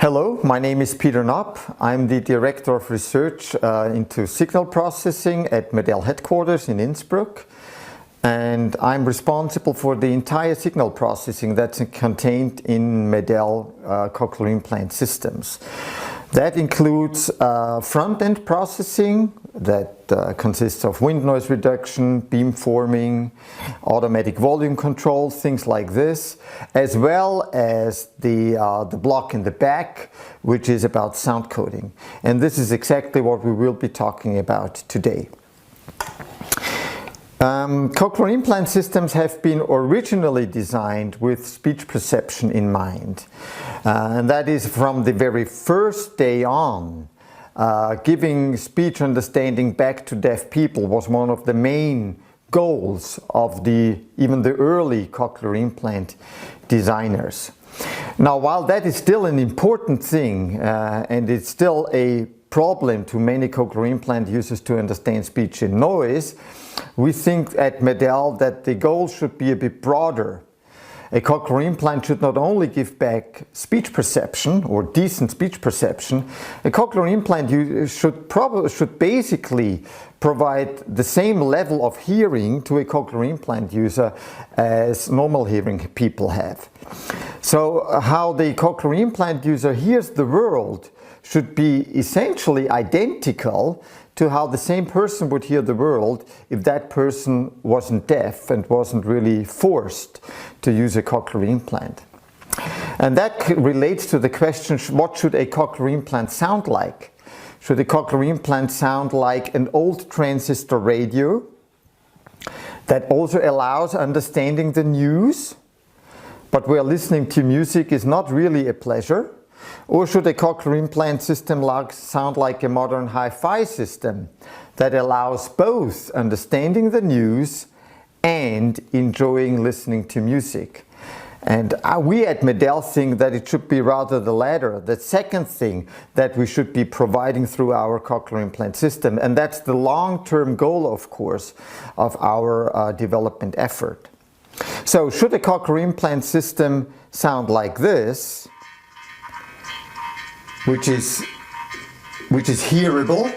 Hello, my name is Peter Knopp. I'm the Director of Research into Signal Processing at MED-EL headquarters in Innsbruck. And I'm responsible for the entire signal processing that's contained in MED-EL cochlear implant systems. That includes front-end processing that consists of wind noise reduction, beamforming, automatic volume control, things like this, as well as the block in the back, which is about sound coding. And this is exactly what we will be talking about today. Cochlear implant systems have been originally designed with speech perception in mind. And that is from the very first day on. Giving speech understanding back to deaf people was one of the main goals of even the early cochlear implant designers. Now, while that is still an important thing and it's still a problem to many cochlear implant users to understand speech and noise, we think at MED-EL that the goal should be a bit broader. A cochlear implant should not only give back speech perception or decent speech perception, a cochlear implant should basically provide the same level of hearing to a cochlear implant user as normal hearing people have. So how the cochlear implant user hears the world should be essentially identical to how the same person would hear the world if that person wasn't deaf and wasn't really forced to use a cochlear implant. And that relates to the question, what should a cochlear implant sound like? Should a cochlear implant sound like an old transistor radio that also allows understanding the news, but where listening to music is not really a pleasure? Or should a cochlear implant system sound like a modern hi-fi system that allows both understanding the news and enjoying listening to music? And we at MED-EL think that it should be rather the latter, the second thing that we should be providing through our cochlear implant system. And that's the long-term goal, of course, of our development effort. So should a cochlear implant system sound like this, which is hearable,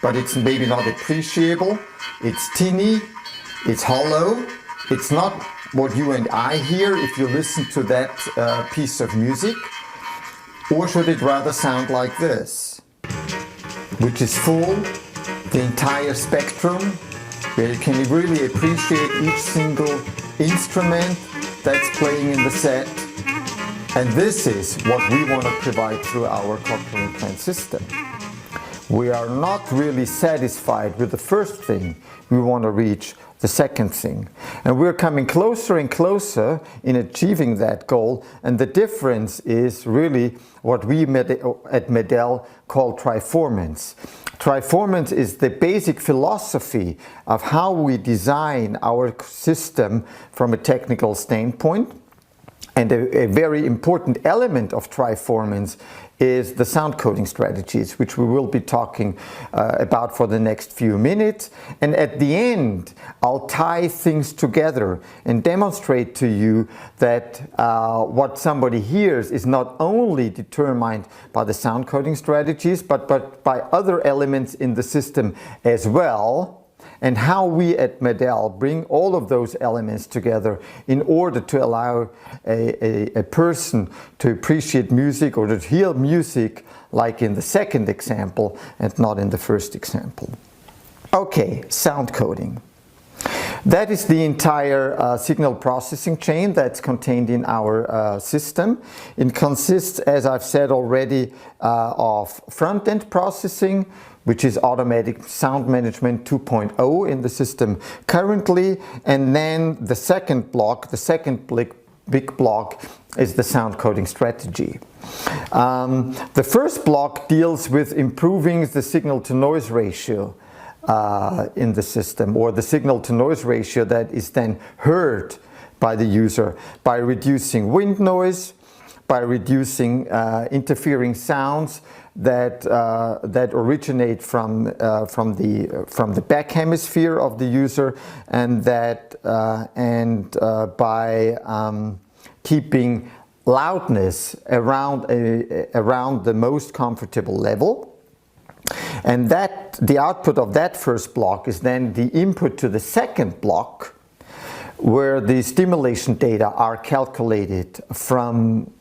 but it's maybe not appreciable. It's tinny, it's hollow, it's not what you and I hear if you listen to that piece of music. Or should it rather sound like this, which is full, the entire spectrum, where you can really appreciate each single instrument that's playing in the set. And this is what we want to provide through our cochlear implant system. We are not really satisfied with the first thing. We want to reach the second thing. And we're coming closer and closer in achieving that goal. And the difference is really what we at MED-EL call triformance. Triformance is the basic philosophy of how we design our system from a technical standpoint. And a very important element of triformance is the sound coding strategies, which we will be talking about for the next few minutes. And at the end, I'll tie things together and demonstrate to you that what somebody hears is not only determined by the sound coding strategies, but by other elements in the system as well. And how we at MED-EL bring all of those elements together in order to allow a person to appreciate music or to hear music like in the second example and not in the first example. Okay, sound coding. That is the entire signal processing chain that's contained in our system. It consists, as I've said already, of front-end processing, which is automatic sound management 2.0 in the system currently, and then the second block, the second big block, is the sound coding strategy. The first block deals with improving the signal-to-noise ratio in the system, or the signal-to-noise ratio that is then heard by the user by reducing wind noise, by reducing interfering sounds that originate from the back hemisphere of the user, and by keeping loudness around the most comfortable level. And that the output of that first block is then the input to the second block, where the stimulation data are calculated from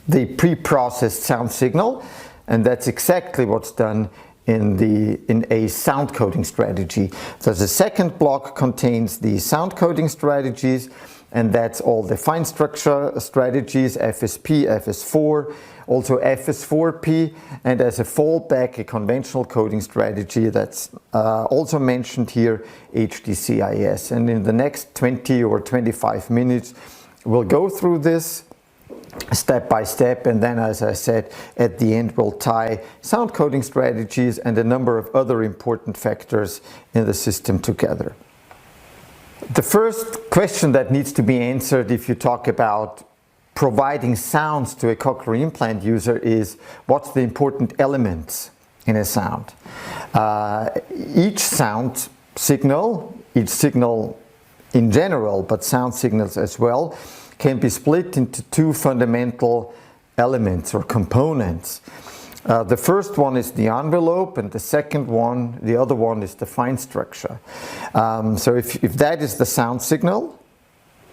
the pre-processed sound signal, and that's exactly what's done in a sound coding strategy. So the second block contains the sound coding strategies, and that's all the fine structure strategies, FSP, FS4, also FS4P, and as a fallback, a conventional coding strategy that's also mentioned here, HDCIS. And in the next 20 or 25 minutes, we'll go through this step by step, and then, as I said, at the end we'll tie sound coding strategies and a number of other important factors in the system together. The first question that needs to be answered if you talk about providing sounds to a cochlear implant user is, what's the important elements in a sound? Each sound signal, each signal in general, but sound signals as well, can be split into two fundamental elements or components. The first one is the envelope, and the second one, the other one, is the fine structure. So if that is the sound signal,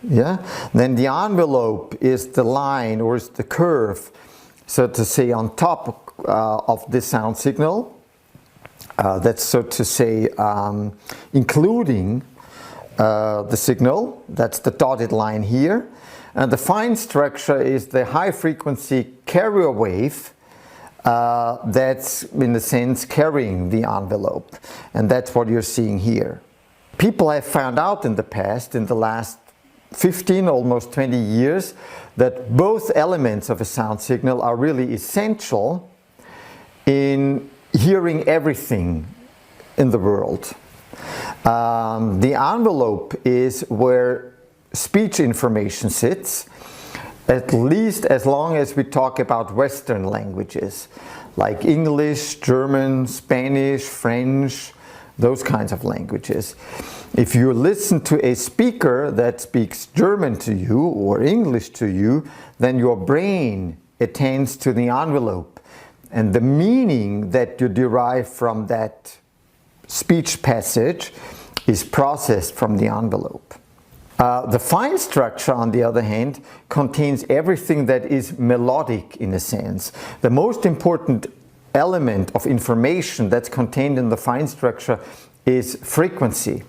yeah, then the envelope is the line or is the curve, so to say, on top of the sound signal. That's, so to say, including the signal. That's the dotted line here. And the fine structure is the high frequency carrier wave that's, in a sense, carrying the envelope. And that's what you're seeing here. People have found out in the past, in the last 15, almost 20 years, that both elements of a sound signal are really essential in hearing everything in the world. The envelope is where speech information sits, at least as long as we talk about Western languages, like English, German, Spanish, French, those kinds of languages. If you listen to a speaker that speaks German to you or English to you, then your brain attends to the envelope, and the meaning that you derive from that speech passage is processed from the envelope. The fine structure, on the other hand, contains everything that is melodic in a sense. The most important element of information that's contained in the fine structure is frequency.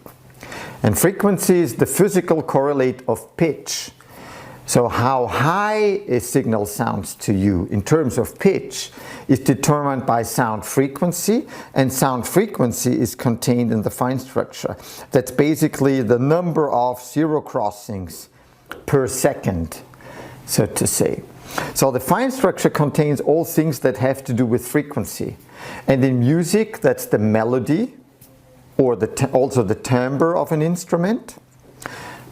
And frequency is the physical correlate of pitch. So how high a signal sounds to you in terms of pitch is determined by sound frequency, and sound frequency is contained in the fine structure. That's basically the number of zero crossings per second, so to say. So the fine structure contains all things that have to do with frequency. And in music, that's the melody, or also the timbre of an instrument.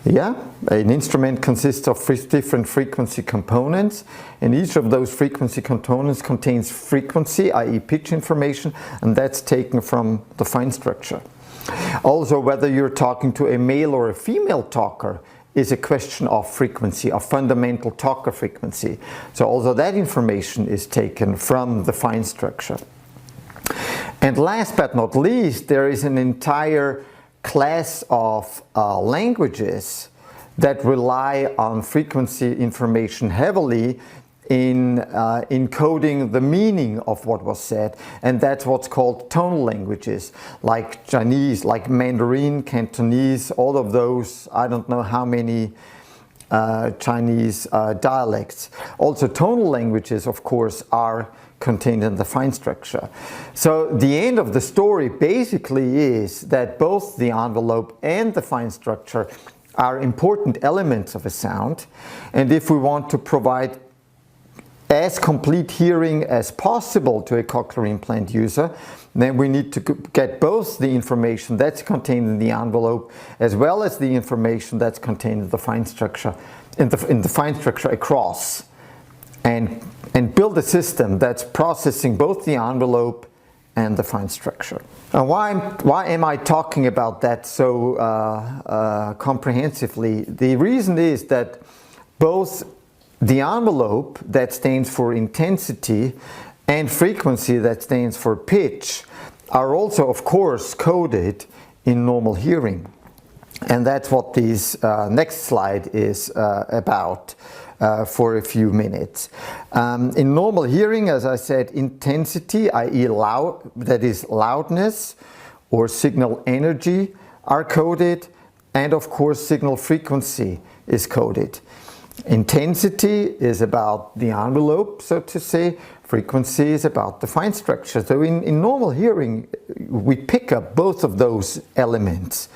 Yeah, an instrument consists of different frequency components, and each of those frequency components contains frequency, i.e. pitch information, and that's taken from the fine structure. Also, whether you're talking to a male or a female talker is a question of frequency, of fundamental talker frequency. So also that information is taken from the fine structure. And last but not least, there is an entire class of languages that rely on frequency information heavily in encoding the meaning of what was said, and that's what's called tonal languages, like Chinese, like Mandarin, Cantonese, all of those. I don't know how many Chinese dialects. Also tonal languages, of course, are contained in the fine structure. So the end of the story basically is that both the envelope and the fine structure are important elements of a sound, and if we want to provide as complete hearing as possible to a cochlear implant user, then we need to get both the information that's contained in the envelope as well as the information that's contained in the fine structure, in the fine structure across, and build a system that's processing both the envelope and the fine structure. Now, why am I talking about that so comprehensively? The reason is that both the envelope that stands for intensity and frequency that stands for pitch are also, of course, coded in normal hearing. And that's what this next slide is about for a few minutes. In normal hearing, as I said, intensity, i.e. loud, that is loudness or signal energy, are coded, and of course signal frequency is coded. Intensity is about the envelope, so to say. Frequency is about the fine structure. So in normal hearing, we pick up both of those elements,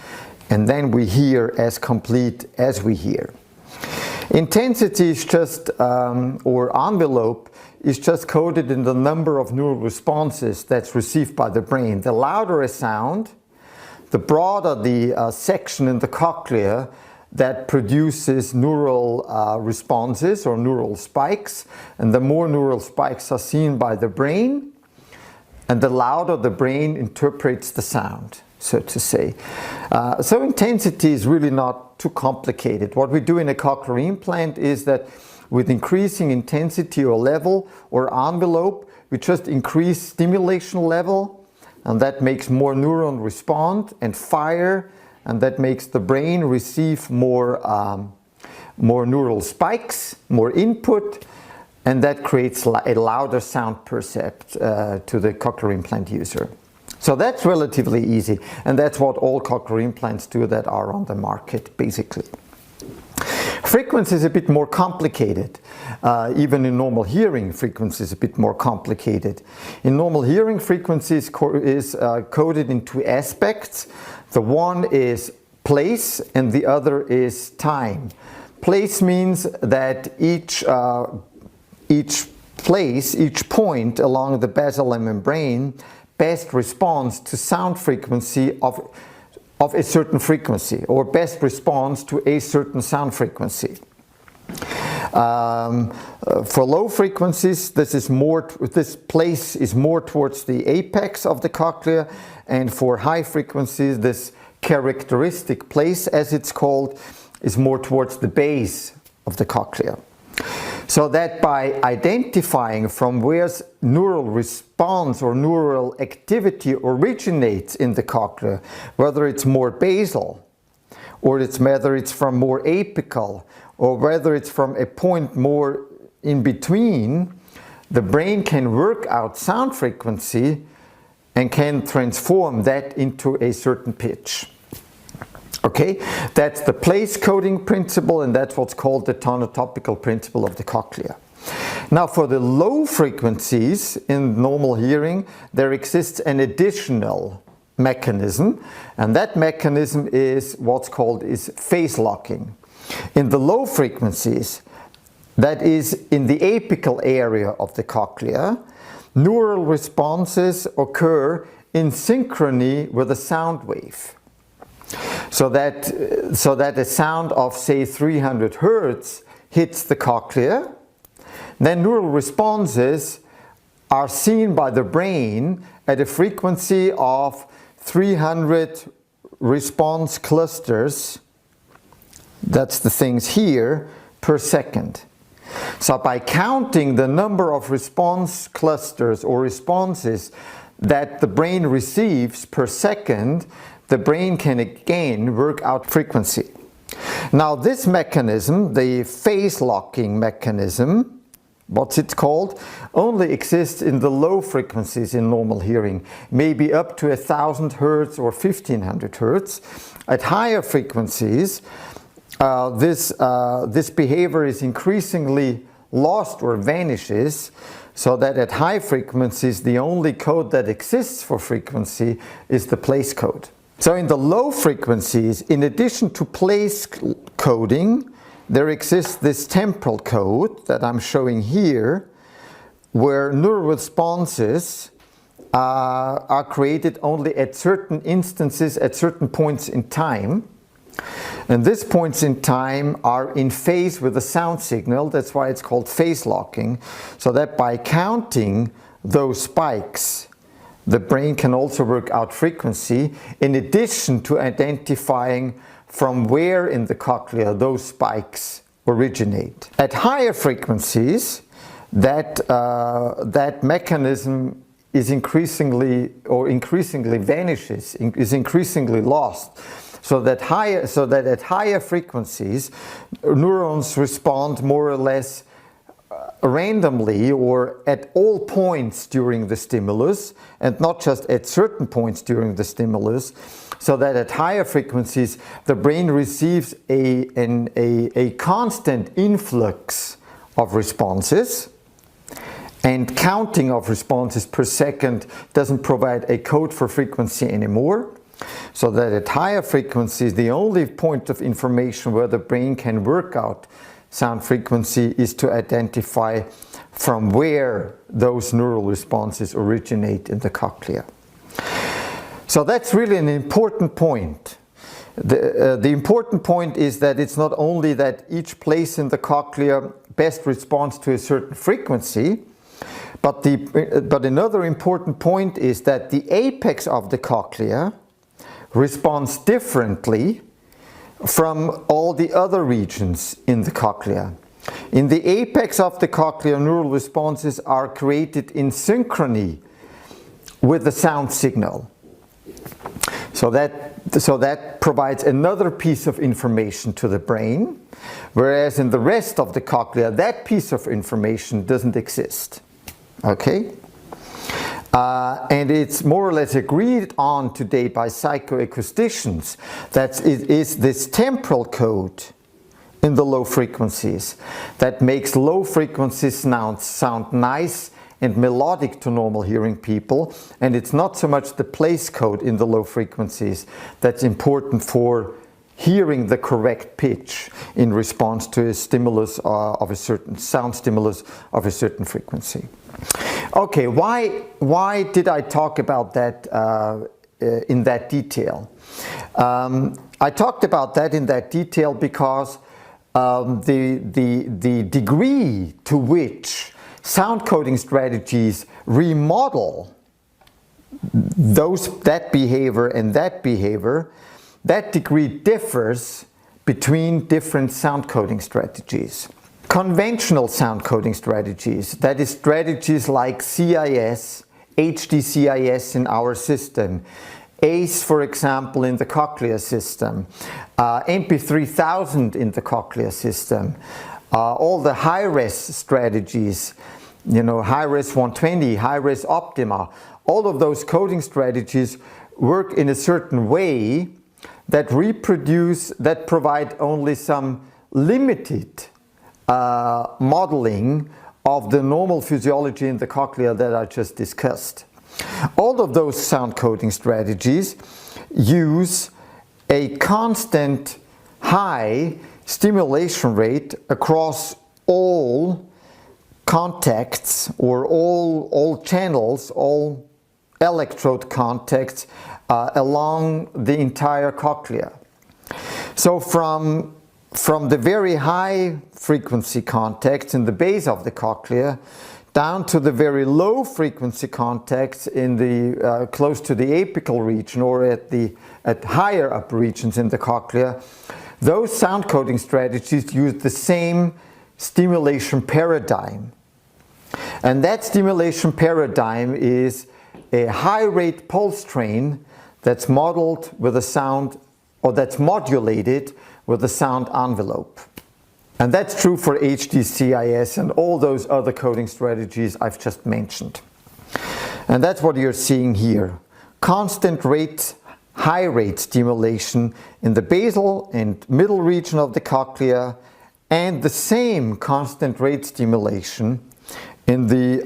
and then we hear as complete as we hear. Intensity is just, or envelope, is just coded in the number of neural responses that's received by the brain. The louder a sound, the broader the section in the cochlea that produces neural responses or neural spikes, and the more neural spikes are seen by the brain, and the louder the brain interprets the sound, so to say. So intensity is really not too complicated. What we do in a cochlear implant is that with increasing intensity or level or envelope, we just increase stimulation level, and that makes more neurons respond and fire, and that makes the brain receive more neural spikes, more input, and that creates a louder sound percept to the cochlear implant user. So that's relatively easy, and that's what all cochlear implants do that are on the market, basically. Frequency is a bit more complicated. Even in normal hearing, frequency is a bit more complicated. In normal hearing, frequency is coded in two aspects. The one is place and the other is time. Place means that each point along the basilar membrane best responds to sound frequency of a certain frequency, or best responds to a certain sound frequency. For low frequencies, this place is more towards the apex of the cochlea, and for high frequencies, this characteristic place, as it's called, is more towards the base of the cochlea. So that by identifying from where neural response or neural activity originates in the cochlea, whether it's more basal, or whether it's from more apical, or whether it's from a point more in between, the brain can work out sound frequency and can transform that into a certain pitch. Okay, that's the place coding principle, and that's what's called the tonotopical principle of the cochlea. Now for the low frequencies in normal hearing, there exists an additional mechanism, and that mechanism is what's called phase locking. In the low frequencies, that is in the apical area of the cochlea, neural responses occur in synchrony with a sound wave. So that a sound of, say, 300 Hertz hits the cochlea, then neural responses are seen by the brain at a frequency of 300 response clusters, that's the things here, per second. So by counting the number of response clusters or responses that the brain receives per second, the brain can again work out frequency. Now this mechanism, the phase locking mechanism, what's it called, only exists in the low frequencies in normal hearing, maybe up to 1000 Hertz or 1500 Hertz. At higher frequencies, this behavior is increasingly lost or vanishes, so that at high frequencies the only code that exists for frequency is the place code. So in the low frequencies, in addition to place coding, there exists this temporal code that I'm showing here, where neural responses are created only at certain instances, at certain points in time. And these points in time are in phase with the sound signal. That's why it's called phase locking. So that by counting those spikes, the brain can also work out frequency, in addition to identifying from where in the cochlea those spikes originate. At higher frequencies, that mechanism is increasingly vanishes, is increasingly lost. So that at higher frequencies, neurons respond more or less randomly or at all points during the stimulus, and not just at certain points during the stimulus, so that at higher frequencies the brain receives a constant influx of responses, and counting of responses per second doesn't provide a code for frequency anymore. So that at higher frequencies, the only point of information where the brain can work out sound frequency is to identify from where those neural responses originate in the cochlea. So that's really an important point. The important point is that it's not only that each place in the cochlea best responds to a certain frequency, but another important point is that the apex of the cochlea responds differently from all the other regions in the cochlea. In the apex of the cochlea, neural responses are created in synchrony with the sound signal. So that provides another piece of information to the brain, whereas in the rest of the cochlea, that piece of information doesn't exist. Okay? And it's more or less agreed on today by psychoacousticians that it is this temporal code in the low frequencies that makes low frequencies sound nice and melodic to normal hearing people, and it's not so much the place code in the low frequencies that's important for hearing the correct pitch in response to a stimulus of a certain sound stimulus of a certain frequency. Okay, why did I talk about that in that detail? I talked about that in that detail because the degree to which sound coding strategies remodel that behavior and that behavior, that degree differs between different sound coding strategies. Conventional sound coding strategies, that is strategies like CIS, HD-CIS in our system, ACE, for example, in the cochlea system, MP3000 in the cochlea system, all the high-res strategies, you know, high-res 120, high-res Optima, all of those coding strategies work in a certain way that provide only some limited modeling of the normal physiology in the cochlea that I just discussed. All of those sound coding strategies use a constant high stimulation rate across all contacts or all channels, all electrode contacts along the entire cochlea. So from the very high frequency contacts in the base of the cochlea down to the very low frequency contacts in the close to the apical region or at higher up regions in the cochlea, those sound coding strategies use the same stimulation paradigm. And that stimulation paradigm is a high rate pulse train that's modeled with a sound, or that's modulated with a sound envelope. And that's true for HD-CIS and all those other coding strategies I've just mentioned. And that's what you're seeing here. Constant rate, high rate stimulation in the basal and middle region of the cochlea, and the same constant rate stimulation in the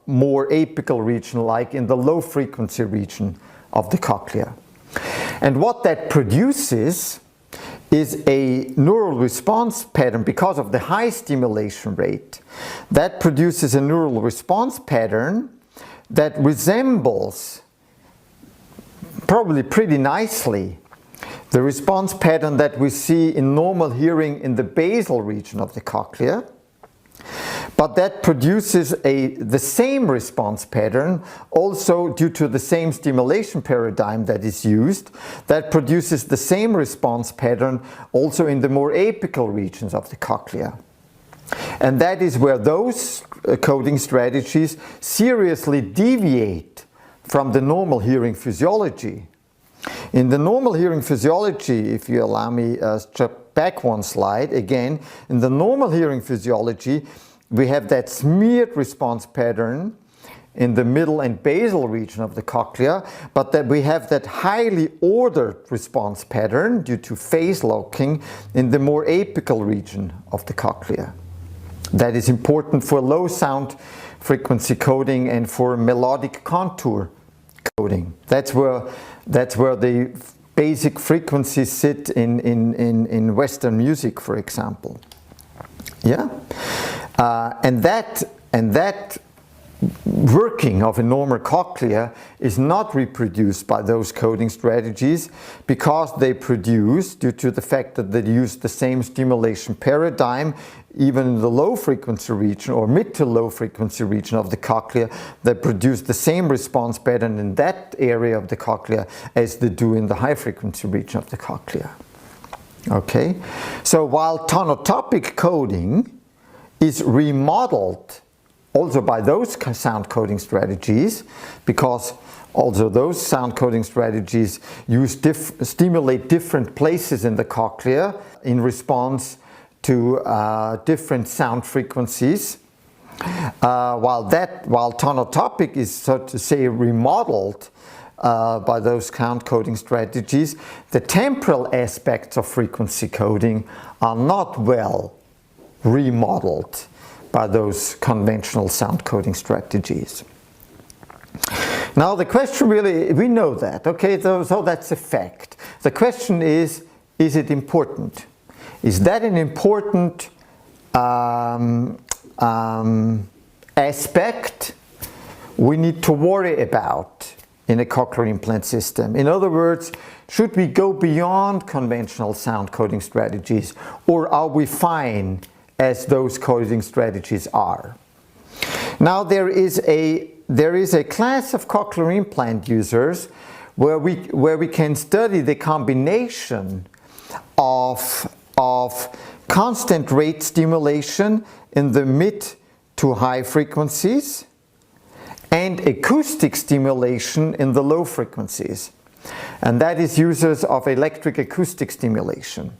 more apical region, like in the low frequency region of the cochlea. And what that produces is a neural response pattern. Because of the high stimulation rate, that produces a neural response pattern that resembles probably pretty nicely the response pattern that we see in normal hearing in the basal region of the cochlea. but that produces the same response pattern, also due to the same stimulation paradigm that is used, that produces the same response pattern also in the more apical regions of the cochlea. And that is where those coding strategies seriously deviate from the normal hearing physiology. In the normal hearing physiology, if you allow me to back one slide, again, in the normal hearing physiology, we have that smeared response pattern in the middle and basal region of the cochlea, but that we have that highly ordered response pattern due to phase locking in the more apical region of the cochlea. That is important for low sound frequency coding and for melodic contour coding. That's where the basic frequencies sit in Western music, for example. Yeah? And that working of a normal cochlea is not reproduced by those coding strategies because they produce, due to the fact that they use the same stimulation paradigm, even in the low frequency region or mid to low frequency region of the cochlea, they produce the same response pattern in that area of the cochlea as they do in the high frequency region of the cochlea. Okay? So while tonotopic coding is remodeled also by those sound coding strategies, because also those sound coding strategies stimulate different places in the cochlea in response to different sound frequencies. While tonotopic is, so to say, remodeled by those sound coding strategies, the temporal aspects of frequency coding are not well remodeled by those conventional sound coding strategies. Now the question really, we know that, okay, so that's a fact. The question is it important? Is that an important aspect we need to worry about in a cochlear implant system? In other words, should we go beyond conventional sound coding strategies, or are we fine as those coding strategies are? Now there is a class of cochlear implant users where we can study the combination of constant rate stimulation in the mid to high frequencies and acoustic stimulation in the low frequencies. And that is users of electric acoustic stimulation.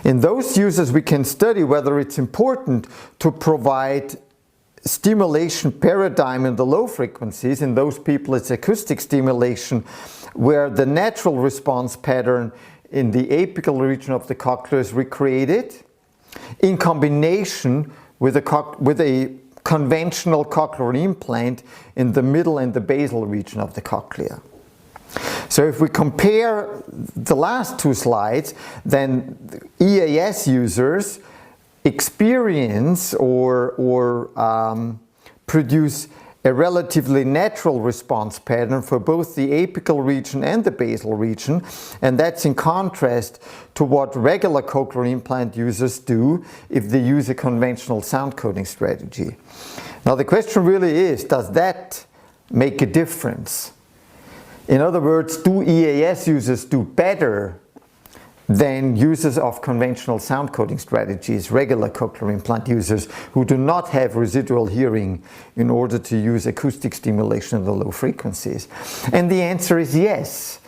In those users, we can study whether it's important to provide stimulation paradigm in the low frequencies. In those people, it's acoustic stimulation, where the natural response pattern in the apical region of the cochlea is recreated in combination with a conventional cochlear implant in the middle and the basal region of the cochlea. So if we compare the last two slides, then EAS users experience or produce a relatively natural response pattern for both the apical region and the basal region, and that's in contrast to what regular cochlear implant users do if they use a conventional sound coding strategy. Now the question really is, does that make a difference? In other words, do EAS users do better than users of conventional sound coding strategies, regular cochlear implant users who do not have residual hearing in order to use acoustic stimulation in the low frequencies? And the answer is yes.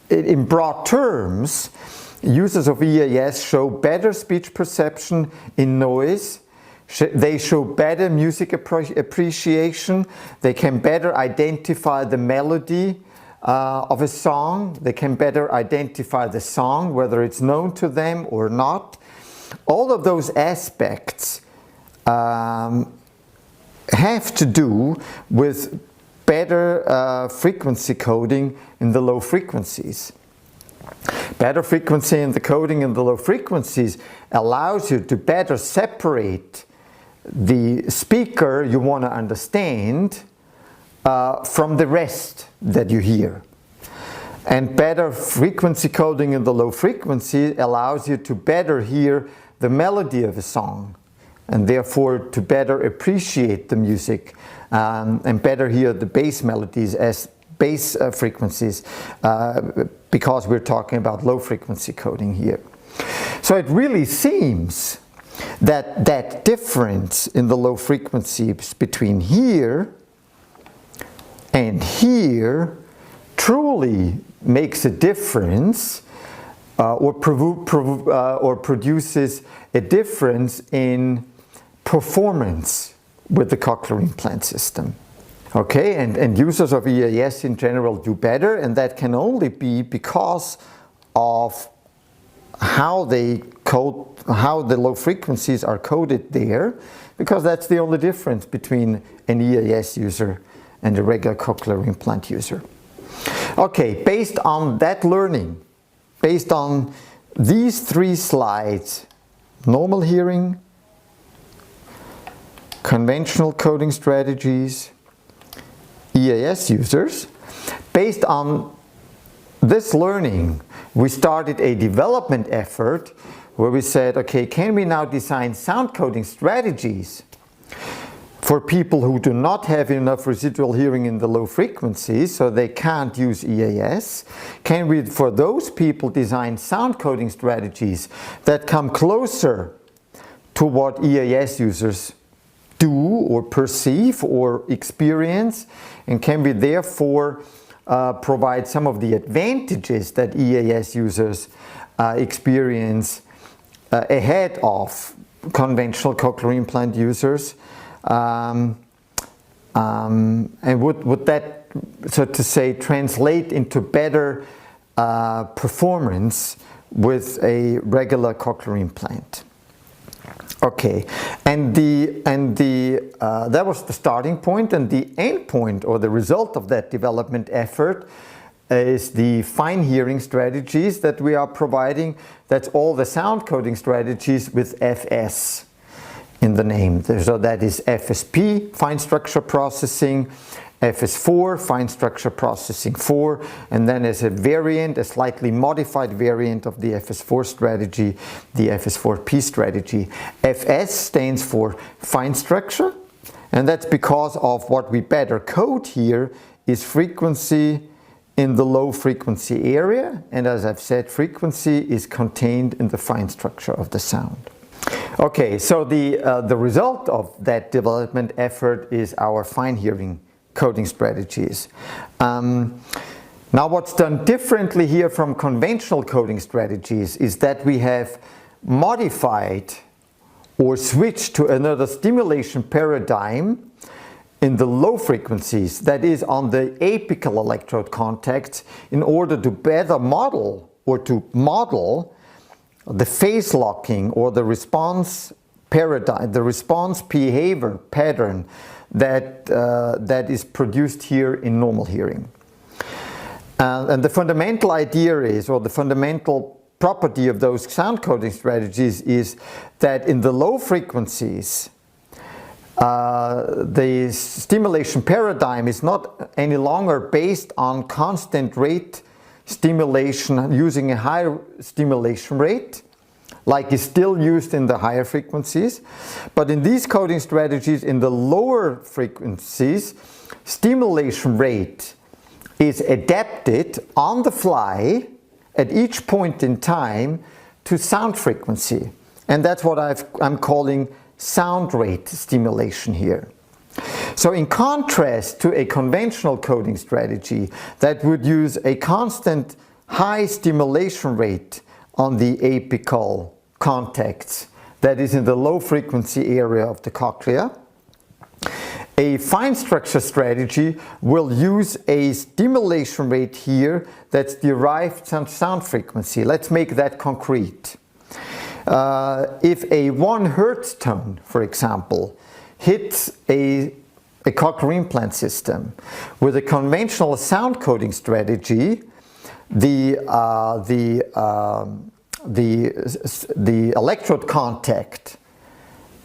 In broad terms, users of EAS show better speech perception in noise. They show better music appreciation. They can better identify the melody of a song. They can better identify the song, whether it's known to them or not. All of those aspects have to do with better frequency coding in the low frequencies. Better frequency in the coding in the low frequencies allows you to better separate the speaker you want to understand from the rest that you hear. And better frequency coding in the low frequency allows you to better hear the melody of a song and therefore to better appreciate the music and better hear the bass melodies as bass frequencies, because we're talking about low frequency coding here. So it really seems that that difference in the low frequencies between here and here truly makes a difference, or produces a difference in performance with the cochlear implant system. Okay, and users of EAS in general do better, and that can only be because of how they code, how the low frequencies are coded there, because that's the only difference between an EAS user and a regular cochlear implant user. Okay, based on that learning, based on these 3 slides, normal hearing, conventional coding strategies, EAS users, based on this learning, we started a development effort where we said, okay, can we now design sound coding strategies for people who do not have enough residual hearing in the low frequencies, so they can't use EAS? Can we, for those people, design sound coding strategies that come closer to what EAS users do or perceive or experience? And can we therefore provide some of the advantages that EAS users experience ahead of conventional cochlear implant users? And would that, so to say, translate into better performance with a regular cochlear implant? Okay, and that was the starting point, and the end point, or the result of that development effort, is the fine hearing strategies that we are providing. That's all the sound coding strategies with FS in the name. So that is FSP, fine structure processing, FS4, fine structure processing 4, and then as a variant, a slightly modified variant of the FS4 strategy, the FS4P strategy. FS stands for fine structure, and that's because of what we better code here is frequency in the low frequency area, and as I've said, frequency is contained in the fine structure of the sound. Okay, so the result of that development effort is our fine hearing coding strategies. Now what's done differently here from conventional coding strategies is that we have modified or switched to another stimulation paradigm in the low frequencies, that is on the apical electrode contacts, in order to better model or to model the phase locking or the response paradigm, the response behavior pattern that is produced here in normal hearing. And the fundamental idea is, or the fundamental property of those sound coding strategies is that in the low frequencies, the stimulation paradigm is not any longer based on constant rate stimulation using a higher stimulation rate, like is still used in the higher frequencies. But in these coding strategies in the lower frequencies, stimulation rate is adapted on the fly at each point in time to sound frequency. And that's what I'm calling sound rate stimulation here. So in contrast to a conventional coding strategy that would use a constant high stimulation rate on the apical contacts, that is in the low frequency area of the cochlea, a fine structure strategy will use a stimulation rate here that's derived from sound frequency. Let's make that concrete. If a 1 Hertz tone, for example, hits a cochlear implant system with a conventional sound coding strategy, the electrode contact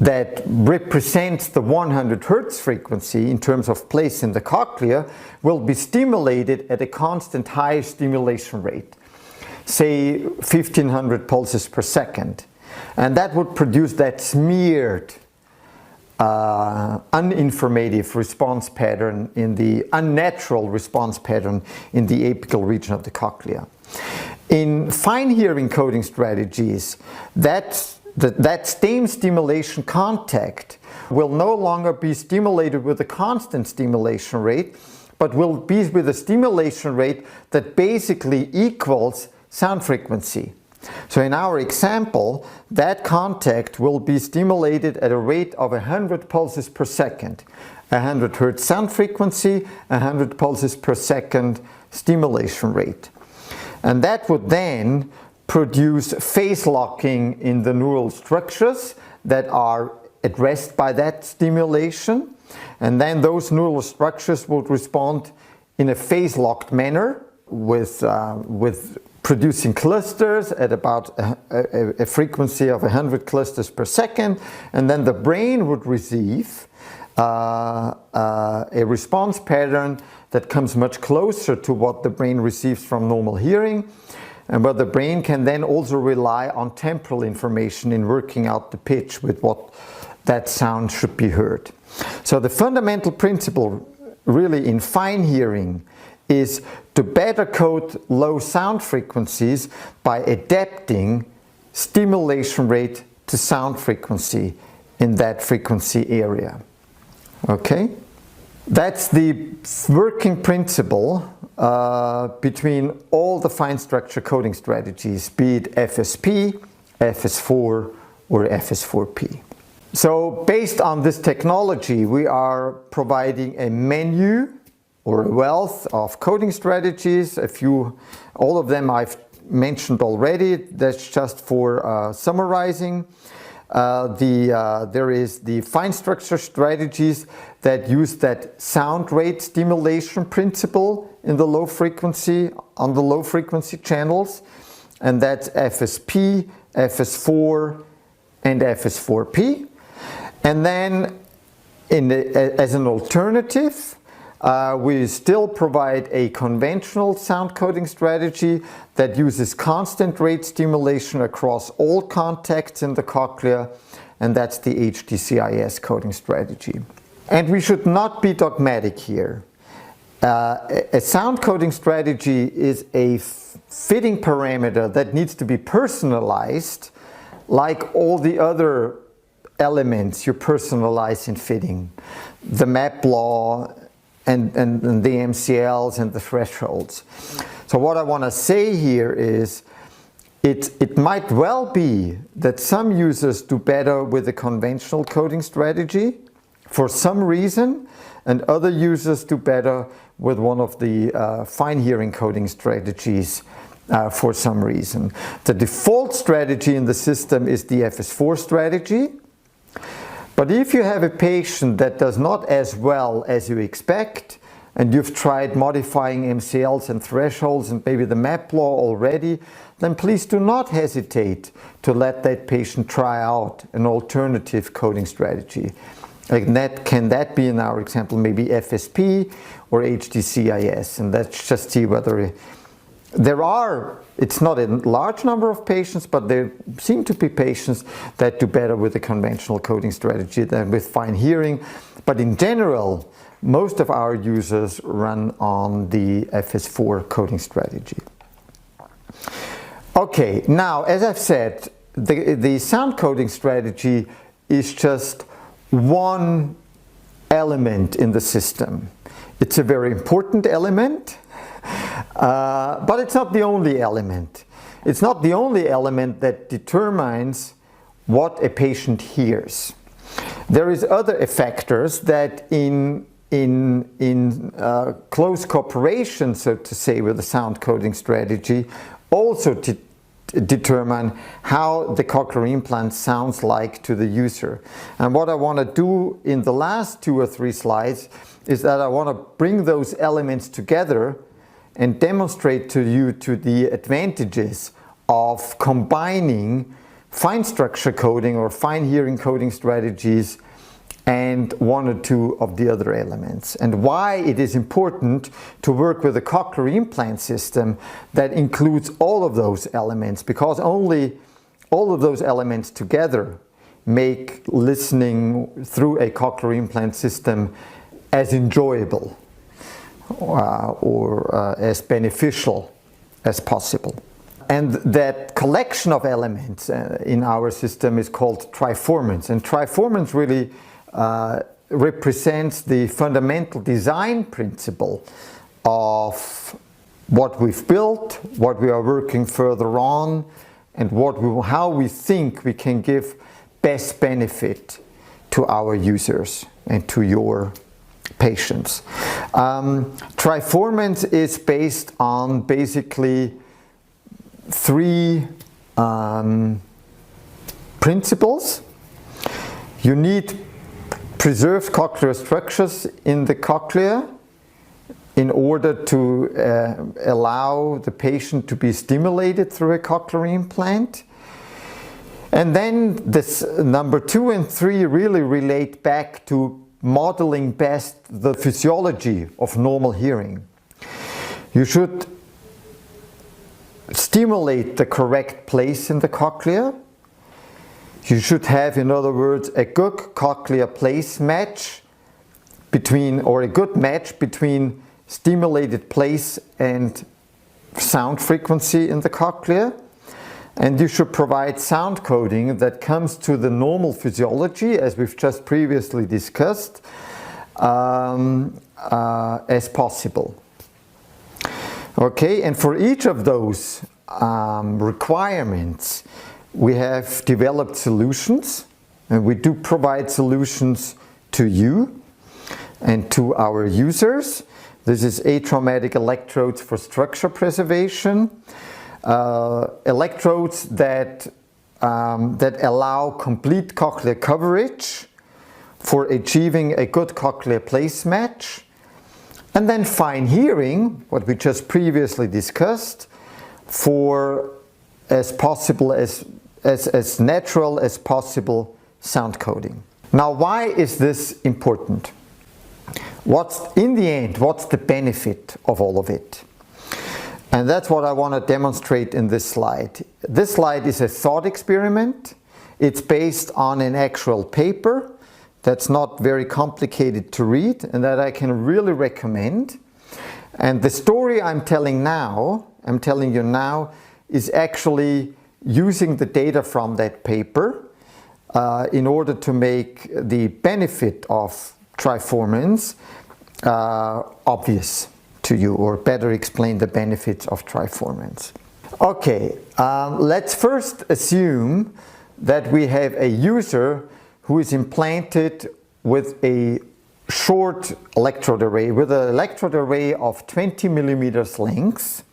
that represents the 100 Hertz frequency in terms of place in the cochlea will be stimulated at a constant high stimulation rate, say 1500 pulses per second. And that would produce that smeared uninformative response pattern, in the unnatural response pattern in the apical region of the cochlea. In fine hearing coding strategies, that stem stimulation contact will no longer be stimulated with a constant stimulation rate, but will be with a stimulation rate that basically equals sound frequency. So in our example, that contact will be stimulated at a rate of 100 pulses per second. 100 Hertz sound frequency, 100 pulses per second stimulation rate. And that would then produce phase locking in the neural structures that are addressed by that stimulation. And then those neural structures would respond in a phase locked manner with producing clusters at about a frequency of 100 clusters per second, and then the brain would receive a response pattern that comes much closer to what the brain receives from normal hearing, and where the brain can then also rely on temporal information in working out the pitch with what that sound should be heard. So the fundamental principle really in fine hearing is to better code low sound frequencies by adapting stimulation rate to sound frequency in that frequency area. Okay? That's the working principle between all the fine structure coding strategies, be it FSP, FS4 or FS4P. So based on this technology, we are providing a menu or a wealth of coding strategies. All of them I've mentioned already. That's just for summarizing. There is the fine structure strategies that use that sound rate stimulation principle in the low frequency, on the low frequency channels, and that's FSP, FS4 and FS4P. And then as an alternative, we still provide a conventional sound coding strategy that uses constant rate stimulation across all contacts in the cochlea, and that's the HDCIS coding strategy. And we should not be dogmatic here. A sound coding strategy is a fitting parameter that needs to be personalized like all the other elements you personalize in fitting. The map law, and the MCLs and the thresholds. So what I want to say here is it might well be that some users do better with a conventional coding strategy for some reason, and other users do better with one of the fine hearing coding strategies for some reason. The default strategy in the system is the FS4 strategy. But if you have a patient that does not as well as you expect, and you've tried modifying MCLs and thresholds and maybe the map law already, then please do not hesitate to let that patient try out an alternative coding strategy. Can that be, in our example, maybe FSP or HDCIS? And let's just see whether it's not a large number of patients, but there seem to be patients that do better with the conventional coding strategy than with fine hearing. But in general, most of our users run on the FS4 coding strategy. Okay, now as I've said, the sound coding strategy is just one element in the system. It's a very important element. But it's not the only element. It's not the only element that determines what a patient hears. There is other factors that in close cooperation, so to say, with the sound coding strategy also determine how the cochlear implant sounds like to the user. And what I want to do in the last 2 or 3 slides is that I want to bring those elements together and demonstrate to you the advantages of combining fine structure coding or fine hearing coding strategies and 1 or 2 of the other elements, and why it is important to work with a cochlear implant system that includes all of those elements, because only all of those elements together make listening through a cochlear implant system as enjoyable or as beneficial as possible. And that collection of elements in our system is called triformance. And triformance really represents the fundamental design principle of what we've built, what we are working further on, and how we think we can give best benefit to our users and to your patients. Triformance is based on basically three principles. You need preserved cochlear structures in the cochlea in order to allow the patient to be stimulated through a cochlear implant. And then this number 2 and 3 really relate back to modeling best the physiology of normal hearing. You should stimulate the correct place in the cochlea. You should have, in other words, a good cochlear place match between, or a good match between stimulated place and sound frequency in the cochlea. And you should provide sound coding that comes to the normal physiology, as we've just previously discussed, as possible. Okay, and for each of those requirements, we have developed solutions, and we do provide solutions to you and to our users. This is atraumatic electrodes for structure preservation. Electrodes that allow complete cochlear coverage for achieving a good cochlear place match. And then fine hearing, what we just previously discussed, for as natural as possible sound coding. Now, why is this important? In the end, what's the benefit of all of it? And that's what I want to demonstrate in this slide. This slide is a thought experiment. It's based on an actual paper that's not very complicated to read and that I can really recommend. And the story I'm telling you now, is actually using the data from that paper in order to make the benefit of triformance obvious to you, or better explain the benefits of triformance. Okay, let's first assume that we have a user who is implanted with a short electrode array, with an electrode array of 20 millimeters length,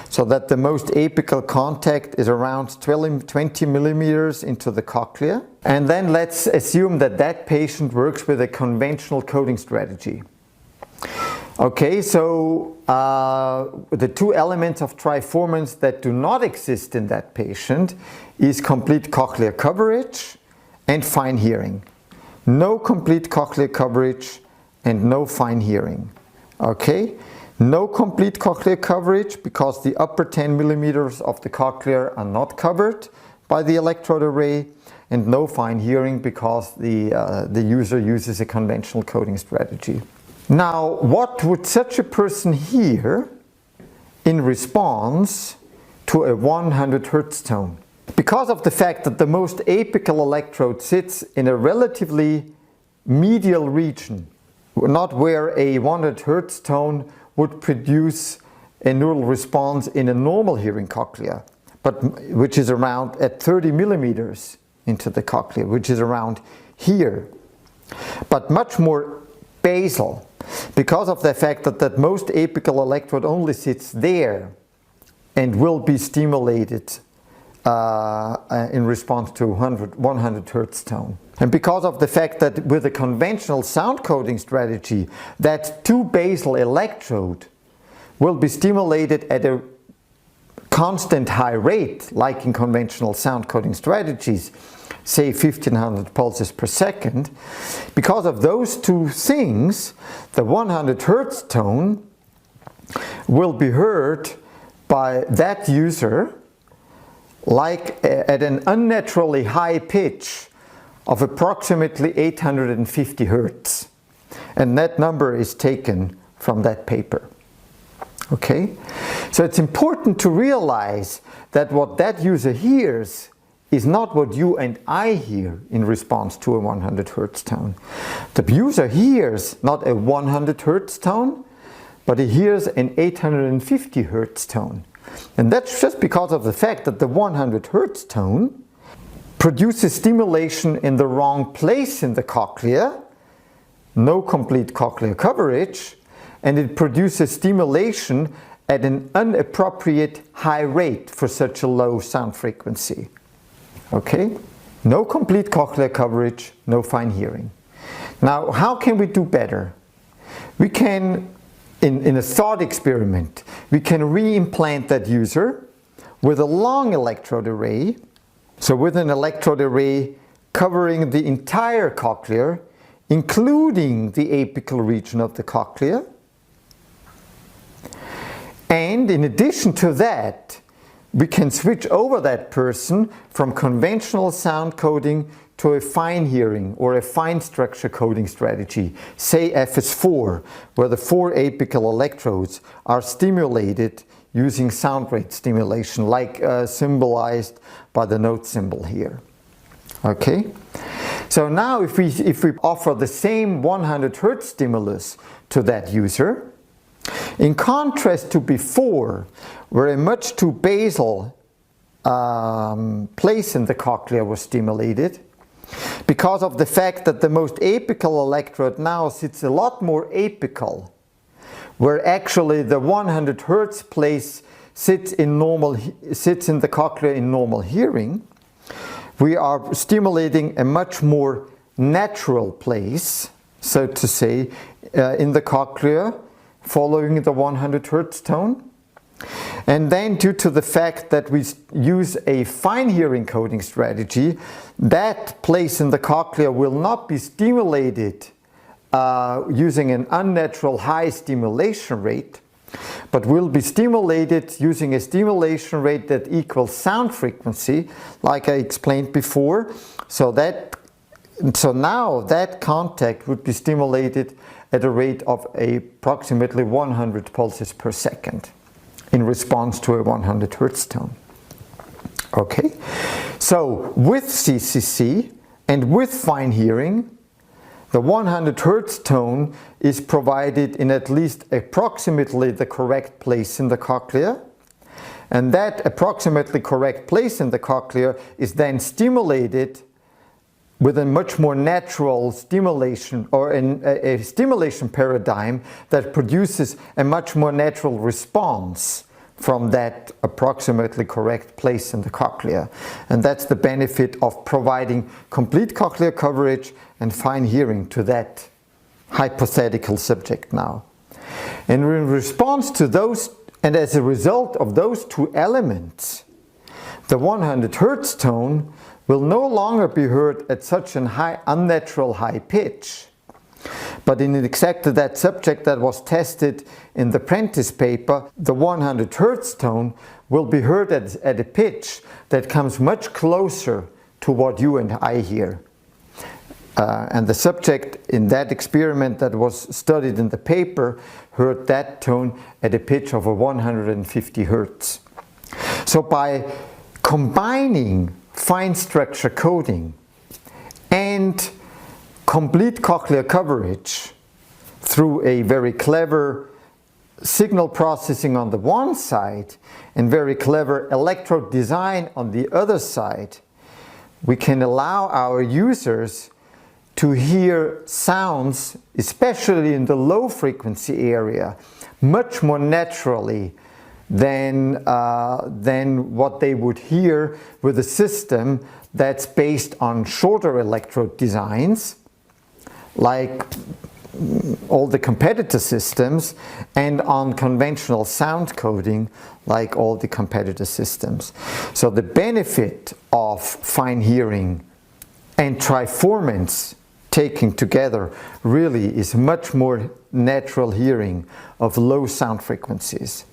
so that the most apical contact is around 20 millimeters into the cochlea. And then let's assume that that patient works with a conventional coding strategy. Okay, so the two elements of triformance that do not exist in that patient is complete cochlear coverage and fine hearing. No complete cochlear coverage and no fine hearing. Okay, no complete cochlear coverage because the upper 10 millimeters of the cochlea are not covered by the electrode array, and no fine hearing because the user uses a conventional coding strategy. Now, what would such a person hear in response to a 100 Hertz tone? Because of the fact that the most apical electrode sits in a relatively medial region, not where a 100 Hertz tone would produce a neural response in a normal hearing cochlea, but which is around at 30 millimeters into the cochlea, which is around here, but much more basal, because of the fact that that most apical electrode only sits there and will be stimulated in response to 100 Hertz tone. And because of the fact that with a conventional sound coding strategy, that too basal electrode will be stimulated at a constant high rate, like in conventional sound coding strategies, say 1500 pulses per second. Because of those two things, the 100 Hertz tone will be heard by that user like at an unnaturally high pitch of approximately 850 Hertz. And that number is taken from that paper. Okay? So it's important to realize that what that user hears is not what you and I hear in response to a 100 Hertz tone. The user hears not a 100 Hertz tone, but he hears an 850 Hertz tone. And that's just because of the fact that the 100 Hertz tone produces stimulation in the wrong place in the cochlea, no complete cochlear coverage, and it produces stimulation at an inappropriate high rate for such a low sound frequency. Okay? No complete cochlear coverage, no fine hearing. Now, how can we do better? We can, in a thought experiment, we can re-implant that user with a long electrode array. So with an electrode array covering the entire cochlea, including the apical region of the cochlea. And in addition to that, we can switch over that person from conventional sound coding to a fine hearing or a fine structure coding strategy, say FS4, where the 4 apical electrodes are stimulated using sound rate stimulation, like symbolized by the note symbol here. Okay? So now if we offer the same 100 Hertz stimulus to that user, in contrast to before, where a much too basal place in the cochlea was stimulated, because of the fact that the most apical electrode now sits a lot more apical, where actually the 100 Hertz place sits in the cochlea in normal hearing, we are stimulating a much more natural place, so to say, in the cochlea, following the 100 Hertz tone. And then due to the fact that we use a fine hearing coding strategy, that place in the cochlea will not be stimulated using an unnatural high stimulation rate, but will be stimulated using a stimulation rate that equals sound frequency, like I explained before. So now that contact would be stimulated at a rate of approximately 100 pulses per second in response to a 100 Hertz tone. Okay, so with CCC and with fine hearing, the 100 Hertz tone is provided in at least approximately the correct place in the cochlea, and that approximately correct place in the cochlea is then stimulated with a much more natural stimulation, or a stimulation paradigm that produces a much more natural response from that approximately correct place in the cochlea. And that's the benefit of providing complete cochlear coverage and fine hearing to that hypothetical subject now. And in response to those, and as a result of those two elements, the 100 Hertz tone will no longer be heard at such an unnatural high pitch. But in exactly that subject that was tested in the Prentice paper, the 100 Hertz tone will be heard at a pitch that comes much closer to what you and I hear. And the subject in that experiment that was studied in the paper heard that tone at a pitch of 150 Hertz. So by combining fine structure coding and complete cochlear coverage through a very clever signal processing on the one side and very clever electrode design on the other side, we can allow our users to hear sounds, especially in the low frequency area, much more naturally than what they would hear with a system that's based on shorter electrode designs, like all the competitor systems, and on conventional sound coding, like all the competitor systems. So the benefit of fine hearing and triformance taken together really is much more natural hearing of low sound frequencies.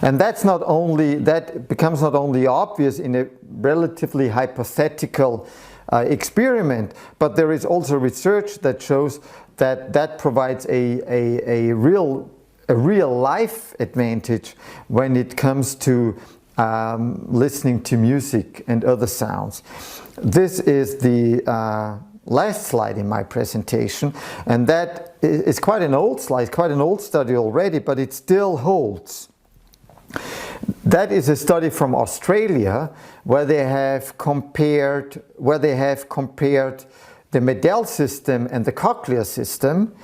And that becomes not only obvious in a relatively hypothetical experiment, but there is also research that shows that that provides a real life advantage when it comes to listening to music and other sounds. This is the last slide in my presentation, and that is quite an old slide, quite an old study already, but it still holds. That is a study from Australia where they have compared the Medell system and the cochlear system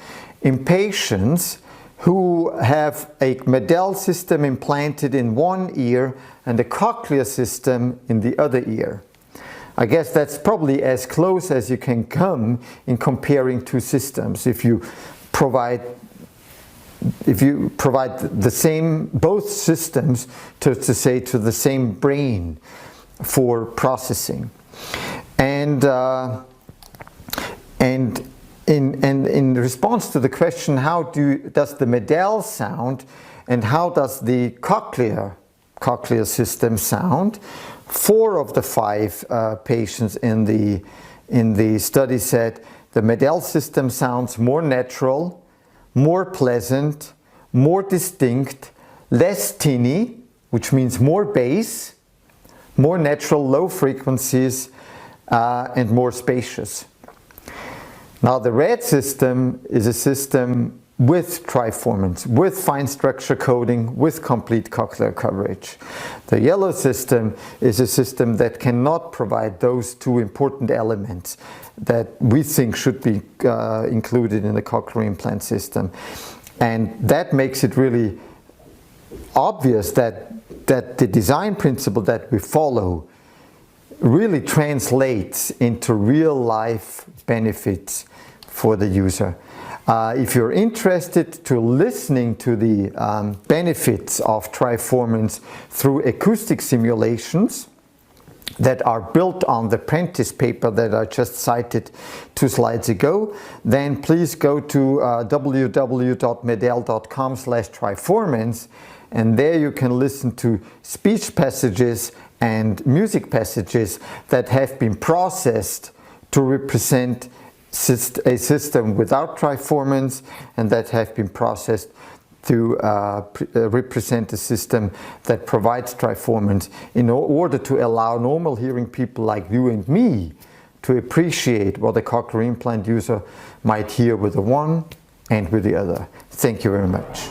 in patients who have a Medell system implanted in one ear and a cochlear system in the other ear. I guess that's probably as close as you can come in comparing two systems. If you provide the same, both systems to the same brain for processing. And in response to the question, how does the Medell sound and how does the cochlear system sound, 4 of the 5 patients in the study said the Medell system sounds more natural, more pleasant, more distinct, less tinny, which means more bass, more natural low frequencies, and more spacious. Now the red system is a system with triformants, with fine structure coding, with complete cochlear coverage. The yellow system is a system that cannot provide those 2 important elements that we think should be included in the cochlear implant system. And that makes it really obvious that the design principle that we follow really translates into real life benefits for the user. If you're interested to listening to the benefits of triformants through acoustic simulations that are built on the Prentice paper that I just cited 2 slides ago, then please go to www.medell.com/triformants, and there you can listen to speech passages and music passages that have been processed to represent a system without triformants and that have been processed to represent a system that provides triformants in order to allow normal hearing people like you and me to appreciate what a cochlear implant user might hear with the one and with the other. Thank you very much.